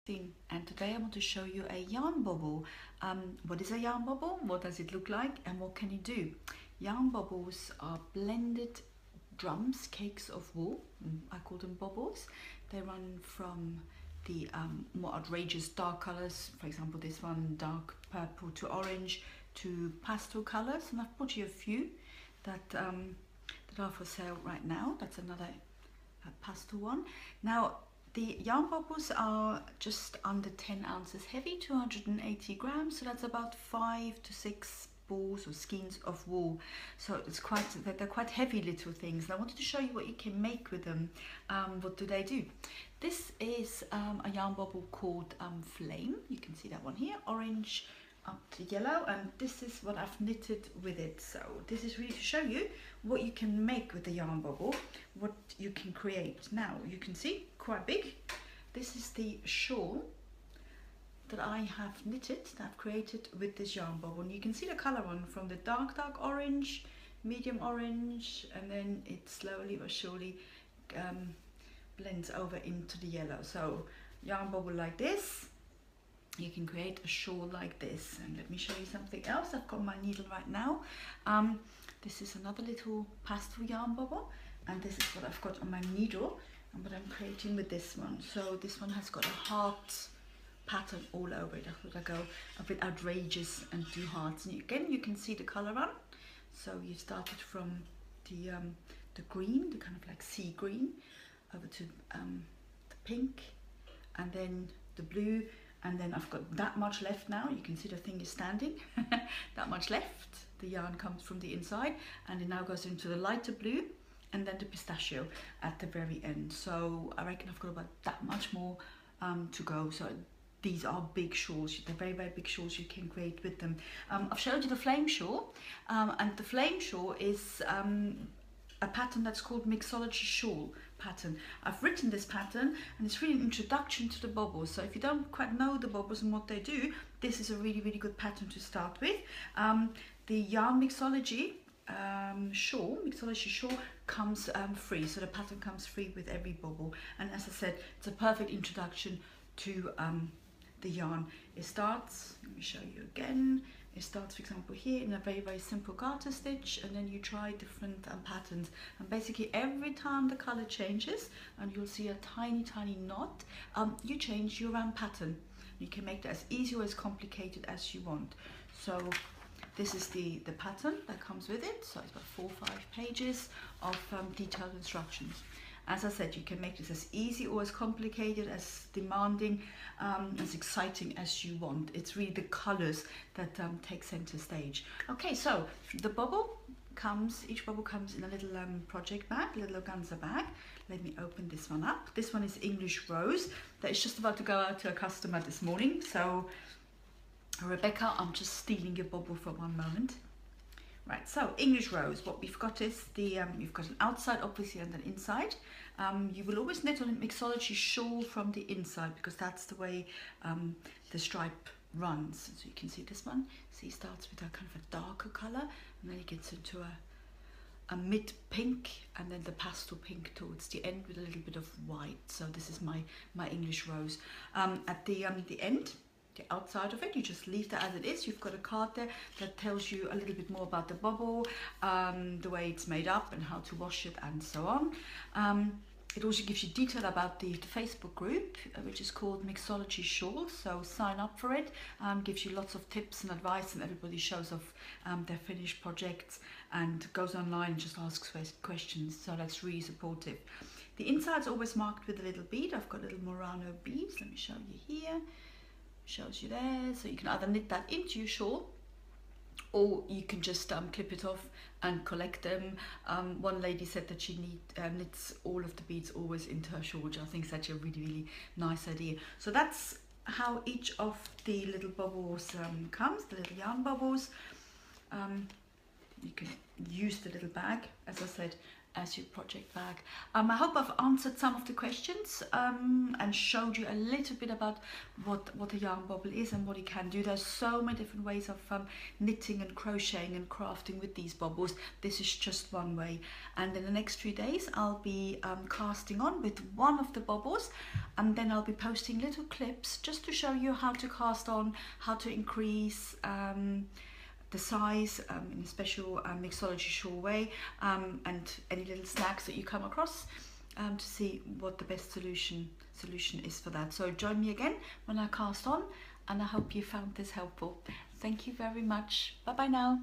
And today I want to show you a yarn bobble. What is a yarn bobble? What does it look like and what can you do? Yarn bobbles are blended drums, cakes of wool. I call them bobbles. They run from the more outrageous dark colors, for example this one, dark purple to orange, to pastel colors, and I've put you a few that are for sale right now. That's another pastel one. Now the yarn bobbles are just under 10 ounces heavy, 280 grams, so that's about 5 to 6 balls or skeins of wool. So it's they're quite heavy little things, and I wanted to show you what you can make with them. What do they do? This is a yarn bobble called Flame. You can see that one here, orange up to yellow, and this is what I've knitted with it. So this is really to show you what you can make with the yarn bobble, what you can create. Now you can see quite big. This is the shawl that I have knitted, that I've created with this yarn bobble, and you can see the color on from the dark orange, medium orange, and then it slowly but surely blends over into the yellow. So yarn bobble like this, you can create a shawl like this. And let me show you something else. I've got my needle right now. This is another little pastel yarn bobble, and this is what I've got on my needle and what I'm creating with this one. So this one has got a heart pattern all over it. I thought I'd go a bit outrageous and do hearts, and again you can see the color on. So you started from the green, the kind of like sea green, over to the pink, and then the blue, and then I've got that much left now. You can see the thing is standing. That much left. The yarn comes from the inside, and it now goes into the lighter blue, and then the pistachio at the very end. So I reckon I've got about that much more to go. So these are big shawls. They're very, very big shawls you can create with them. I've showed you the flame shawl, and the flame shawl is a pattern that's called Mixology shawl pattern. I've written this pattern, and it's really an introduction to the bobbles. So if you don't quite know the bobbles and what they do, this is a really, really good pattern to start with. The Yarn Mixology shawl comes free, so the pattern comes free with every bobble. And as I said, it's a perfect introduction to the yarn. It starts, let me show you again. It starts, for example, here in a very, very simple garter stitch, and then you try different patterns, and basically every time the color changes and you'll see a tiny knot, you change your pattern. You can make that as easy or as complicated as you want. So this is the pattern that comes with it. So it's about 4 or 5 pages of detailed instructions. As I said, you can make this as easy or as complicated, as demanding, as exciting as you want. It's really the colors that take center stage. Okay, so the bobble comes, each bobble comes in a little project bag, a little organza bag. Let me open this one up. This one is English Rose. That is just about to go out to a customer this morning. So Rebecca, I'm just stealing your bobble for one moment. Right, so English Rose, what we've got is you've got an outside obviously and an inside. You will always knit on a Mixology shawl from the inside, because that's the way the stripe runs. So you can see this one, see, it starts with a kind of a darker color, and then it gets into a mid pink, and then the pastel pink towards the end with a little bit of white. So this is my English Rose. At the end, the outside of it, you just leave that as it is. You've got a card there that tells you a little bit more about the bobble, the way it's made up and how to wash it and so on. It also gives you detail about the Facebook group, which is called Mixology Shawls. So sign up for it. Gives you lots of tips and advice, and everybody shows off their finished projects and goes online and just asks questions. So that's really supportive. The inside's always marked with a little bead. I've got little Murano beads. Let me show you here. Shows you there, so you can either knit that into your shawl, or you can just clip it off and collect them. One lady said that she knits all of the beads always into her shawl, which I think is actually a really, really nice idea. So that's how each of the little bobbles comes, the little yarn bobbles. You can use the little bag, as I said, as your project bag. I hope I've answered some of the questions and showed you a little bit about what a yarn bobble is and what it can do. There's so many different ways of knitting and crocheting and crafting with these bobbles. This is just one way, and in the next 3 days I'll be casting on with one of the bobbles, and then I'll be posting little clips just to show you how to cast on, how to increase the size in a special mixology shawl way, and any little snacks that you come across to see what the best solution is for that. So join me again when I cast on, and I hope you found this helpful. Thank you very much. Bye bye now.